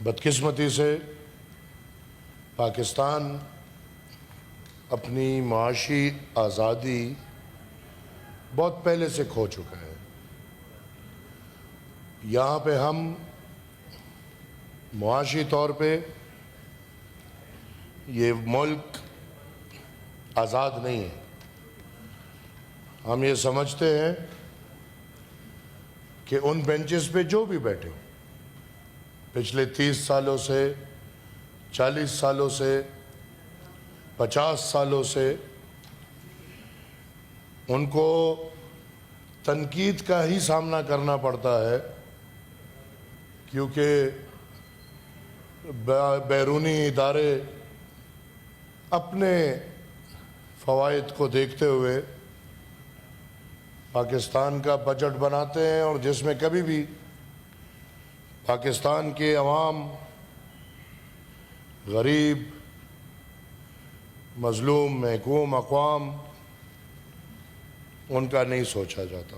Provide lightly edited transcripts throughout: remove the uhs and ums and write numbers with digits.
بدقسمتی سے پاکستان اپنی معاشی آزادی بہت پہلے سے کھو چکا ہے۔ یہاں پہ ہم معاشی طور پہ یہ ملک آزاد نہیں ہے۔ ہم یہ سمجھتے ہیں کہ ان بینچز پہ جو بھی بیٹھے ہوں، پچھلے 30 سالوں سے، 40 سالوں سے، 50 سالوں سے، ان کو تنقید کا ہی سامنا کرنا پڑتا ہے، کیونکہ بیرونی ادارے اپنے فوائد کو دیکھتے ہوئے پاکستان کا بجٹ بناتے ہیں، اور جس میں کبھی بھی پاکستان کے عوام، غریب، مظلوم، محکوم اقوام، ان کا نہیں سوچا جاتا۔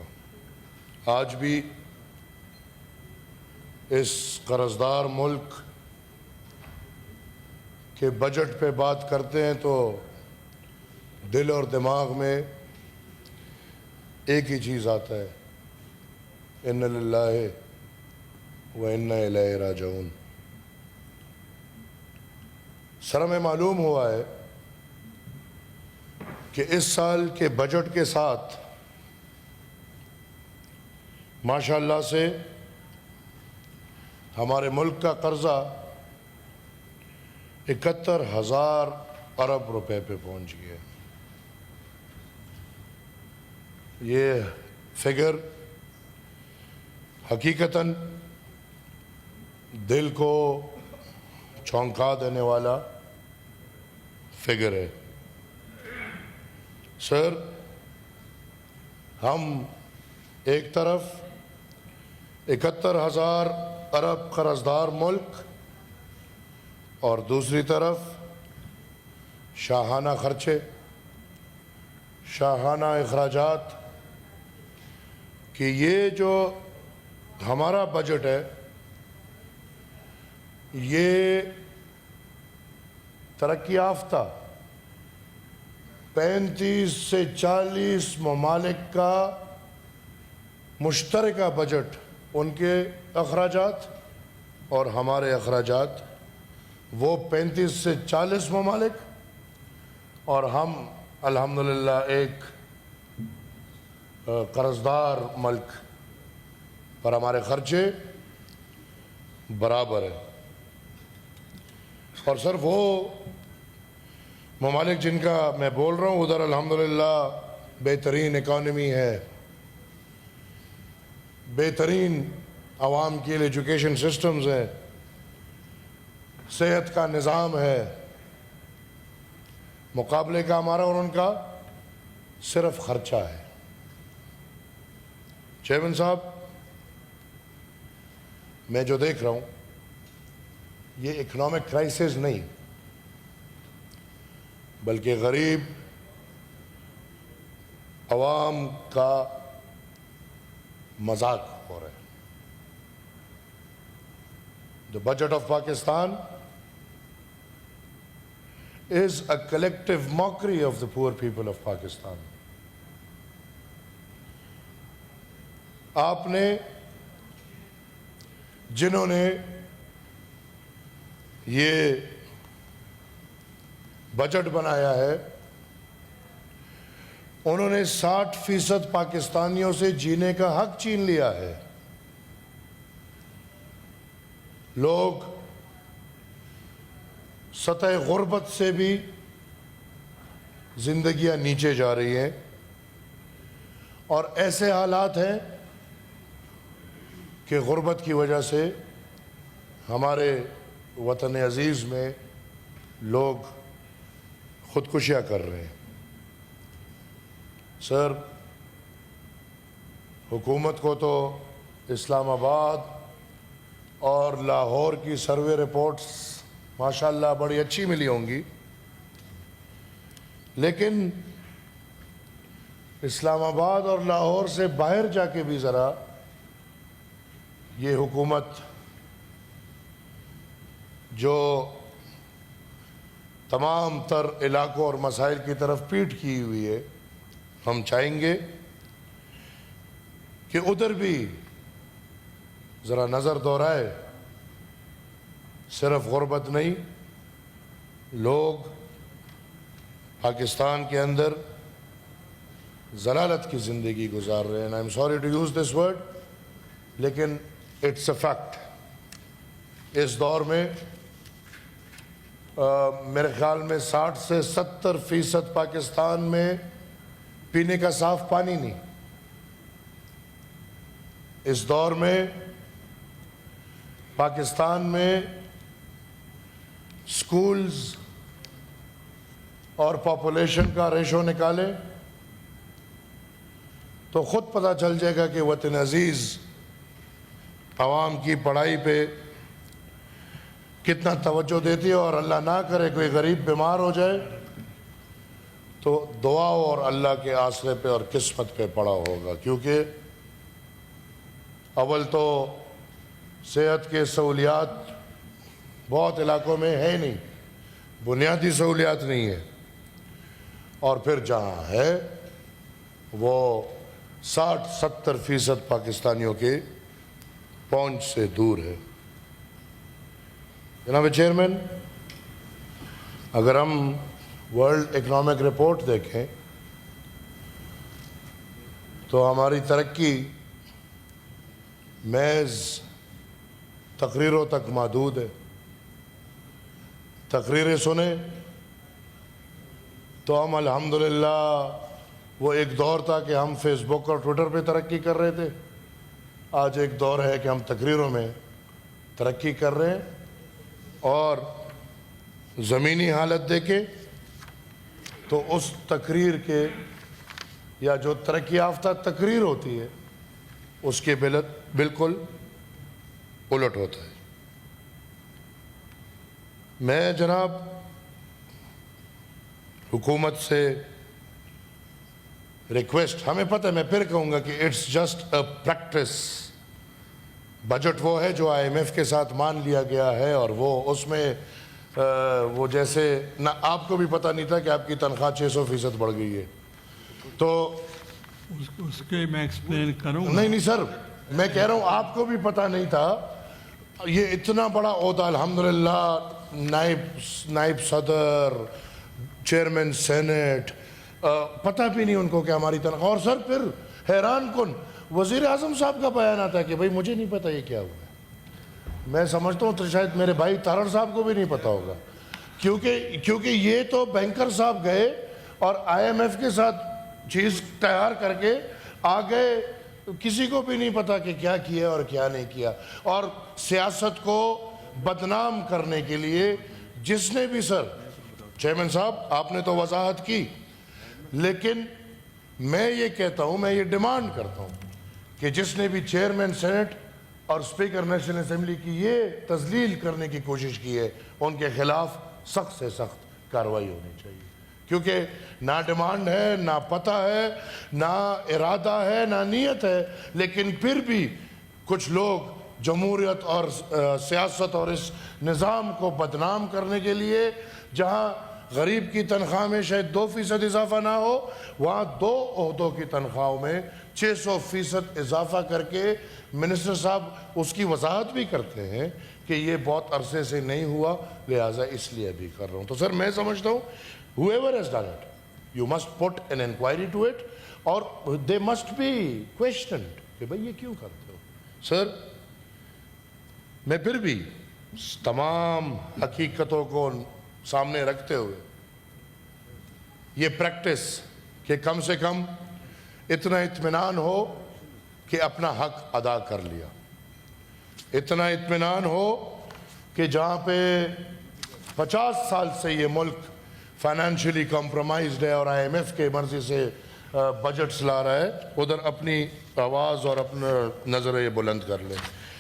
آج بھی اس قرضدار ملک کے بجٹ پہ بات کرتے ہیں تو دل اور دماغ میں ایک ہی چیز آتا ہے، اِنَّ لِلَّهِ وَإِنَّا إِلَيْهِ رَاجِعُونَ۔ سر ہمیں معلوم ہوا ہے کہ اس سال کے بجٹ کے ساتھ ماشاءاللہ سے ہمارے ملک کا قرضہ 71,000 ارب روپے پہ پہنچ گیا۔ یہ فگر حقیقتاً دل کو چونکا دینے والا فگر ہے۔ سر، ہم ایک طرف 71,000 ارب قرضدار ملک اور دوسری طرف شاہانہ خرچے، شاہانہ اخراجات، کہ یہ جو ہمارا بجٹ ہے یہ ترقی یافتہ 35 سے 40 ممالک کا مشترکہ بجٹ، ان کے اخراجات اور ہمارے اخراجات، وہ 35 سے 40 ممالک، اور ہم الحمدللہ ایک قرضدار ملک پر ہمارے خرچے برابر ہیں۔ اور سر وہ ممالک جن کا میں بول رہا ہوں ادھر الحمدللہ بہترین اکانومی ہے، بہترین عوام کے لیے ایجوکیشن سسٹمز ہیں، صحت کا نظام ہے۔ مقابلے کا ہمارا اور ان کا صرف خرچہ ہے۔ چیئرمین صاحب، میں جو دیکھ رہا ہوں یہ اکنامک کرائسس نہیں بلکہ غریب عوام کا مذاق ہو رہا ہے۔ The budget of Pakistan is a collective mockery of the poor people of Pakistan. آپ نے جنہوں نے یہ بجٹ بنایا ہے انہوں نے 60% پاکستانیوں سے جینے کا حق چھین لیا ہے۔ لوگ سطح غربت سے بھی زندگیاں نیچے جا رہی ہیں، اور ایسے حالات ہیں کہ غربت کی وجہ سے ہمارے وطن عزیز میں لوگ خودکشیاں کر رہے ہیں۔ سر، حکومت کو تو اسلام آباد اور لاہور کی سروے رپورٹس ماشاءاللہ بڑی اچھی ملی ہوں گی، لیکن اسلام آباد اور لاہور سے باہر جا کے بھی ذرا یہ حکومت جو تمام تر علاقوں اور مسائل کی طرف پیٹ کی ہوئی ہے، ہم چاہیں گے کہ ادھر بھی ذرا نظر دورائے. صرف غربت نہیں، لوگ پاکستان کے اندر ضلالت کی زندگی گزار رہے ہیں. I am sorry to use this word, لیکن اٹس اے فیکٹ. اس دور میں میرے خیال میں 60 سے 70% پاکستان میں پینے کا صاف پانی نہیں. اس دور میں پاکستان میں سکولز اور پاپولیشن کا ریشو نکالے تو خود پتہ چل جائے گا کہ وطن عزیز عوام کی پڑھائی پہ کتنا توجہ دیتی ہے. اور اللہ نہ کرے کوئی غریب بیمار ہو جائے تو دعا اور اللہ کے آسرے پہ اور قسمت پہ پڑا ہوگا، کیونکہ اول تو صحت کے سہولیات بہت علاقوں میں ہے نہیں، بنیادی سہولیات نہیں ہے، اور پھر جہاں ہے وہ 60-70% پاکستانیوں کے پہنچ سے دور ہے. جناب چیئرمین، اگر ہم ورلڈ اکنامک رپورٹ دیکھیں تو ہماری ترقی محض تقریروں تک محدود ہے. تقریریں سنیں تو ہم الحمدللہ، وہ ایک دور تھا کہ ہم فیس بک اور ٹویٹر پہ ترقی کر رہے تھے، آج ایک دور ہے کہ ہم تقریروں میں ترقی کر رہے ہیں. اور زمینی حالت دیکھیں تو اس تقریر کے یا جو ترقی یافتہ تقریر ہوتی ہے اس کے بالکل الٹ ہوتا ہے. میں جناب حکومت سے ریکویسٹ، ہمیں پتہ ہے، میں پھر کہوں گا کہ it's just a practice. Budget وہ ہے جو آئی ایم ایف کے ساتھ مان لیا گیا ہے، اور وہ اس میں وہ جیسے نہ آپ کو بھی پتہ نہیں تھا کہ آپ کی تنخواہ 600% بڑھ گئی ہے. تو اس کے میں ایکسپلین کروں گا. نہیں سر، میں کہہ رہا ہوں آپ کو بھی پتہ نہیں تھا. یہ اتنا بڑا عہدہ، الحمدللہ، نائب صدر، چیئرمین سینٹ، پتہ بھی نہیں ان کو کہ ہماری تنخواہ. اور سر پھر حیران کن وزیر اعظم صاحب کا بیان آتا ہے کہ بھائی مجھے نہیں پتہ یہ کیا ہوا ہے. میں سمجھتا ہوں تو شاید میرے بھائی تارڑ صاحب کو بھی نہیں پتہ ہوگا، کیونکہ یہ تو بینکر صاحب گئے اور آئی ایم ایف کے ساتھ چیز تیار کر کے آ گئے. کسی کو بھی نہیں پتا کہ کیا کیا اور کیا نہیں کیا. اور سیاست کو بدنام کرنے کے لیے جس نے بھی، سر چیئرمین صاحب آپ نے تو وضاحت کی، لیکن میں یہ کہتا ہوں، میں یہ ڈیمانڈ کرتا ہوں کہ جس نے بھی چیئرمین سینٹ اور اسپیکر نیشنل اسمبلی کی یہ تذلیل کرنے کی کوشش کی ہے، ان کے خلاف سخت سے سخت کارروائی ہونی چاہیے. کیونکہ نہ ڈیمانڈ ہے، نہ پتہ ہے، نہ ارادہ ہے، نہ نیت ہے، لیکن پھر بھی کچھ لوگ جمہوریت اور سیاست اور اس نظام کو بدنام کرنے کے لیے، جہاں غریب کی تنخواہ میں شاید 2% اضافہ نہ ہو، وہاں 2 عہدوں کی تنخواہوں میں 600% اضافہ کر کے منسٹر صاحب اس کی وضاحت بھی کرتے ہیں کہ یہ بہت عرصے سے نہیں ہوا، لہٰذا اس لیے بھی کر رہا ہوں. تو سر میں سمجھتا ہوں whoever has done it, you must put an inquiry to it, اور they must be questioned کہ بھئی یہ کیوں کرتے ہو. سر میں پھر بھی تمام حقیقتوں کو سامنے رکھتے ہوئے یہ پریکٹس کہ کم سے کم اتنا اطمینان ہو کہ اپنا حق ادا کر لیا، اتنا اطمینان ہو کہ جہاں پہ 50 سال سے یہ ملک فائنینشلی کمپرومائزڈ ہے اور آئی ایم ایف کے مرضی سے بجٹس لا رہا ہے، ادھر اپنی آواز اور اپنا نظریں بلند کر لیں.